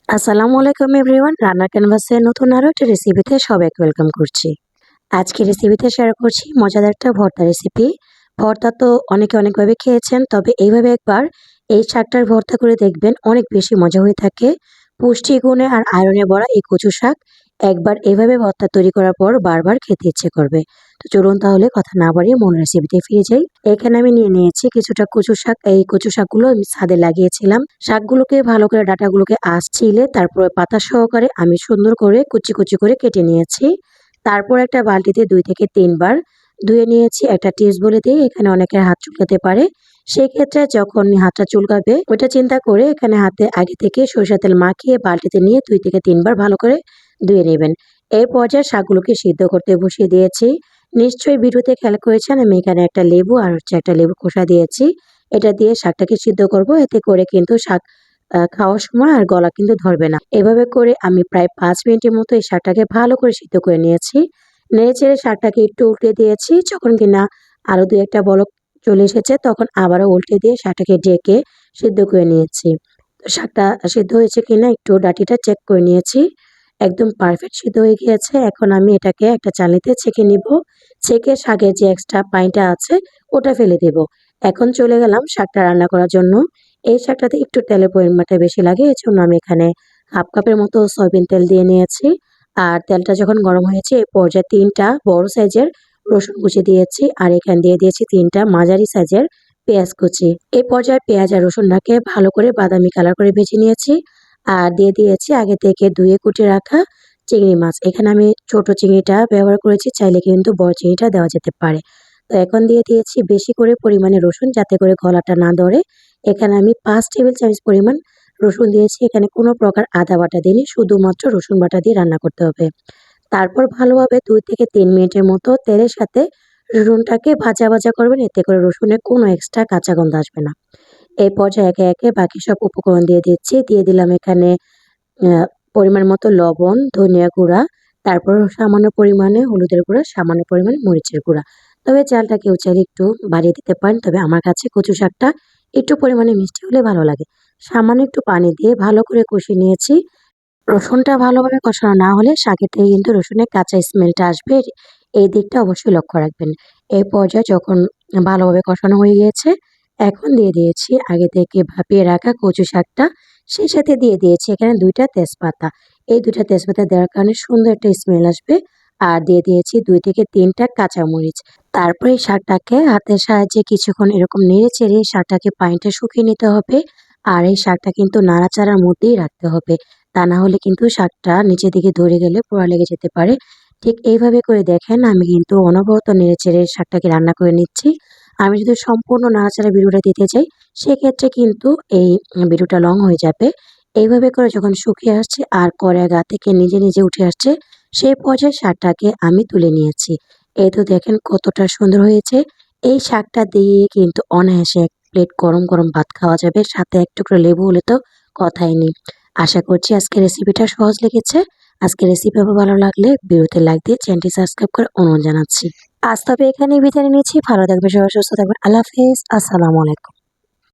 আসসালামু আলাইকুম এভরিওয়ান, রান্নার ক্যানভাসে নতুন আরও একটা রেসিপিতে সবাইকে ওয়েলকাম করছি। আজকে রেসিপিতে শেয়ার করছি মজাদার একটা ভর্তা রেসিপি। ভর্তা তো অনেকে অনেকভাবে খেয়েছেন, তবে এইভাবে একবার এই শাকটার ভর্তা করে দেখবেন, অনেক বেশি মজা হয়ে থাকে। পুষ্টিগুণে আর আয়রনে ভরা এই কচু শাক একবার এভাবে ভর্তা তৈরি করার পর বারবার খেতে ইচ্ছে করবে। তো চলুন তাহলে কথা না বাড়িয়ে মূল রেসিপিতে ফিরে যাই। এখানে আমি নিয়ে নিয়েছি কিছুটা কচু শাক। এই কচু শাকগুলো আমি ছাদে লাগিয়েছিলাম। শাকগুলোকে ভালো করে ডাঁটাগুলোকে ছিলে, তারপরে পাতা সহকারে আমি সুন্দর করে কুচি কুচি করে কেটে নিয়েছি। তারপর একটা বালতিতে 2 থেকে 3 বার ধুয়ে নিয়েছি। একটা টিপস বলে দিই, এখানে অনেকের হাত চুলকাতে পারে। সেক্ষেত্রে যখন হাতটা চুলকাবে ওইটা চিন্তা করে এখানে হাতে আগে থেকে সরিষার তেল মাখিয়ে বালতিতে নিয়ে 2 থেকে 3 বার ভালো করে ধুয়ে নেবেন। এই পর্যায়ে শাকগুলোকে সিদ্ধ করতে বসিয়ে দিয়েছি। নিশ্চয়ই ভিডিওতে খেয়াল করেছেন আমি এখানে একটা লেবু আর একটা লেবু খোসা দিয়েছি। এটা দিয়ে শাকটাকে সিদ্ধ করব, এতে করে কিন্তু শাক খাওয়ার সময় আর গলা কিন্তু ধরবে না। এভাবে করে আমি প্রায় 5 মিনিটের মতো এই শাকটাকে ভালো করে সিদ্ধ করে নিয়েছি। নেড়েচেড়ে শাকটাকে একটু উল্টে দিয়েছি। যখন কিনা আরো 2-1 টা বলক চলে এসেছে, তখন আবারও উল্টে দিয়ে শাকটাকে ঢেকে সিদ্ধ করে নিয়েছি। তো শাকটা সিদ্ধ হয়েছে কিনা একটু ডাঁটিটা চেক করে নিয়েছি। একদম পারফেক্ট সিদ্ধ হয়ে গিয়েছে। এখন আমি এটাকে একটা চালনিতে ছেঁকে নিব। ছেঁকে শাকের যে এক্সট্রা পানিটা আছে ওটা ফেলে দেব। এখন চলে গেলাম শাকটা রান্না করার জন্য। এই শাকটাতে একটু তেলের পরিমাণটা বেশি লাগে, এজন্য আমি এখানে 1/2 কাপের মতো সয়াবিন তেল দিয়ে নিয়েছি। আর তেলটা যখন গরম হয়েছে এই পর্যায়ে 3 টা বড় সাইজের রসুন কুচি দিয়েছি, আর এখানে দিয়ে দিয়েছি 3 টা মাঝারি সাইজের পেঁয়াজ কুচি। এই পর্যায়ে পেঁয়াজ আর রসুনটাকে ভালো করে বাদামি কালার করে ভেজে নিয়েছি। আর দিয়ে দিয়েছি আগে থেকে ধুয়ে কুটে রাখা চিংড়ি মাছ। এখানে আমি ছোট চিংড়িটা ব্যবহার করেছি, চাইলে কিন্তু বড় চিংড়িটা দেওয়া যেতে পারে। তো এখন দিয়ে দিয়েছি বেশি করে পরিমাণে রসুন, যাতে করে গলাটা না ধরে। এখানে আমি 5 টেবিল চামচ পরিমাণ রসুন দিয়েছি। এখানে কোনো প্রকার আদা বাটা দিইনি, শুধুমাত্র রসুন বাটা দিয়ে রান্না করতে হবে। তারপর ভালোভাবে 2 থেকে 3 মিনিটের মতো তেলের সাথে রসুনটাকে ভাজা ভাজা করবেন, এতে করে রসুনের কোনো এক্সট্রা কাঁচা গন্ধ আসবে না। এই পর্যায়ে একে একে বাকি সব উপকরণ দিয়ে দিচ্ছি। দিয়ে দিলাম এখানে আ পরিমাণ মতো লবণ, ধনিয়া গুঁড়া, তারপর সামান্য পরিমাণে হলুদের গুঁড়া, সামান্য পরিমাণে মরিচের গুঁড়া। তবে ঝালটা কেউ চাইলে একটু বাড়িয়ে দিতে পারেন। তবে আমার কাছে কচু শাকটা একটু পরিমাণে মিষ্টি হলে ভালো লাগে। সামান্য একটু পানি দিয়ে ভালো করে কষিয়ে নিয়েছি। রসুনটা ভালোভাবে কষানো না হলে শাকের থেকে কিন্তু রসুনের কাঁচা স্মেলটা আসবে। এই দিকটা অবশ্যই লক্ষ্য রাখবেন। এই পর্যায়ে যখন ভালোভাবে কষানো হয়ে গিয়েছে, এখন দিয়ে দিয়েছি আগে থেকে ভাপিয়ে রাখা কচু শাকটা। সেই সাথে দিয়ে দিয়েছি এখানে 2 টা তেজপাতা। এই 2 টা তেজপাতা দেওয়ার কারণে সুন্দর একটা স্মেল আসবে। আর দিয়ে দিয়েছি 2 থেকে 3 টা কাঁচামরিচ। তারপরে এই শাকটাকে হাতের সাহায্যে কিছুক্ষণ এরকম নেড়ে-চেড়ে শাকটাকে পানিটা শুকিয়ে নিতে হবে। আর এই শাকটা কিন্তু নাড়াচাড়ার মধ্যেই রাখতে হবে। তা না হলে কিন্তু শাকটা নিচের দিকে ধরে গেলে পোড়া লেগে যেতে পারে। ঠিক এইভাবে করে দেখেন আমি কিন্তু অনবরত নেড়ে-চেড়ে শাকটাকে রান্না করে নিচ্ছি। আমি যদি সম্পূর্ণ নাড়াচাড়া ভিডিওটা দিতে চাই, সেক্ষেত্রে কিন্তু এই ভিডিওটা লং হয়ে যাবে। এইভাবে করে যখন শুকিয়ে আসছে আর কড়াইর গা থেকে নিজে নিজে উঠে আসছে, সেই পর্যায়ে শাকটাকে আমি তুলে নিয়েছি। এই তো দেখেন কতটা সুন্দর হয়েছে। এই শাকটা দিয়ে কিন্তু অনায়াসে 1 প্লেট গরম গরম ভাত খাওয়া যাবে। সাথে 1 টুকরো লেবু হলে তো কথাই নেই। আশা করছি আজকের রেসিপিটা সহজ লেগেছে। আজকের রেসিপি ভালো লাগলে ভিডিওতে লাইক দিয়ে চ্যানেলটি সাবস্ক্রাইব করে অনুরোধ জানাচ্ছি। আজ তবে এখানেই বিদায় নিচ্ছি। ভালো থাকবেন সবাই, সুস্থ থাকবেন। আল্লাহ হাফেজ। আসসালামু আলাইকুম।